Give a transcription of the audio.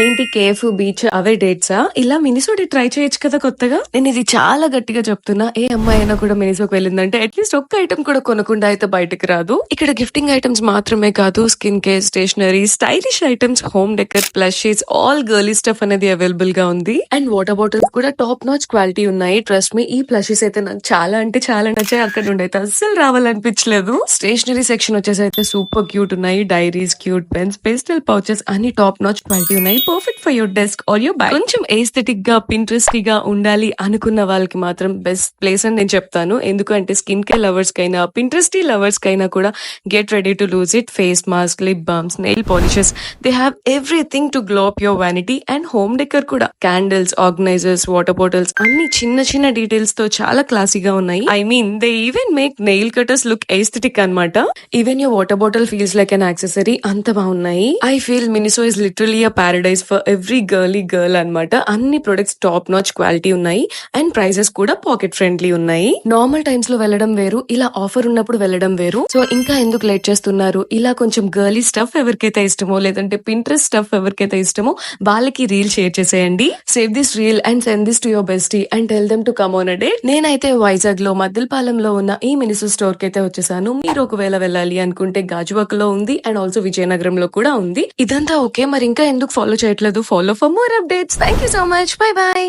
ఏంటి cafe, beach అవే డేట్సా? ఇలా మినిసోటి try చేయొచ్చు కదా కొత్తగా. నేను ఇది చాలా గట్టిగా చెప్తున్నా. ఏ అమ్మాయి అయినా కూడా మినిసోకి వెళ్ళిందంటే అట్లీస్ట్ ఒక్క ఐటమ్ కూడా కొనకుండా అయితే బయటకు రాదు. ఇక్కడ గిఫ్టింగ్ ఐటమ్స్ మాత్రమే కాదు, skin care, stationery, stylish items, home decor, plushies, all girly stuff అనేది అవైలబుల్ గా ఉంది. అండ్ వాటర్ బాటిల్స్ కూడా టాప్ నాచ్ క్వాలిటీ ఉన్నాయి. ట్రస్ట్ మీ, ఈ ప్లషీస్ అయితే నాకు చాలా అంటే చాలా నచ్చాయి. అక్కడ నుండి అయితే అస్సలు రావాలనిపించలేదు. స్టేషనరీ సెక్షన్ వచ్చేసి అయితే సూపర్ క్యూట్ ఉన్నాయి. Diaries, cute pens, pastel pouches అన్ని టాప్ నాచ్ క్వాలిటీ ఉన్నాయి. Perfect for your desk or your bag. కొంచెం ఎస్థెటిక్ గా, పింట్రెస్టీ గా ఉండాలి అనుకున్న వాళ్ళకి మాత్రం బెస్ట్ ప్లేస్ అని నేను చెప్తాను. ఎందుకంటే స్కిన్ కేర్ లవర్స్ కైనా, పింట్రెస్టీ లవర్స్ కైనా కూడా get ready to lose it. Face mask, lip balms, nail polishes, they have everything to glow up your vanity. And home decor కూడా క్యాండిల్స్, ఆర్గనైజర్స్, వాటర్ బాటిల్స్ అన్ని చిన్న చిన్న డీటెయిల్స్ తో చాలా క్లాసీగా ఉన్నాయి. I mean they even make nail cutters look aesthetic అన్నమాట. Even your water bottle feels like an accessory. అంత బాగున్నాయి. I feel Miniso is literally a paradise for every girly girl అన్నమాట. అన్ని ప్రొడక్ట్స్ టాప్ నాచ్ క్వాలిటీ ఉన్నాయి. And prices కూడా pocket friendly ఉన్నాయి. Normal times లో వెళ్ళడం వేరు, ఇలా ఆఫర్ ఉన్నప్పుడు వెళ్ళడం వేరు. సో ఇంకా ఎందుకు లేట్ చేస్తున్నారు? ఇలా కొంచెం గర్లీ స్టఫ్ ఎవరికైతే ఇష్టమో, లేదంటే పింట్రెస్ట్ స్టఫ్ ఎవరికైతే ఇష్టమో వాళ్ళకి రీల్ షేర్ చేసేయండి. Save this reel and send this to your bestie and tell them to come on a day. నేనైతే వైజాగ్ లో మద్దిలపాలెంలో ఉన్న ఈ మినిసో స్టోర్ కి అయితే వచ్చేసాను. మీరు ఒకవేళ వెళ్ళాలి అనుకుంటే గాజువాకలో ఉంది అండ్ ఆల్సో విజయనగరంలో కూడా ఉంది. ఇదంతా ఓకే, మరి ఇంకా ఎందుకు ఫాలో చేయట్లేదు? Follow for more updates. Thank you so much. By by.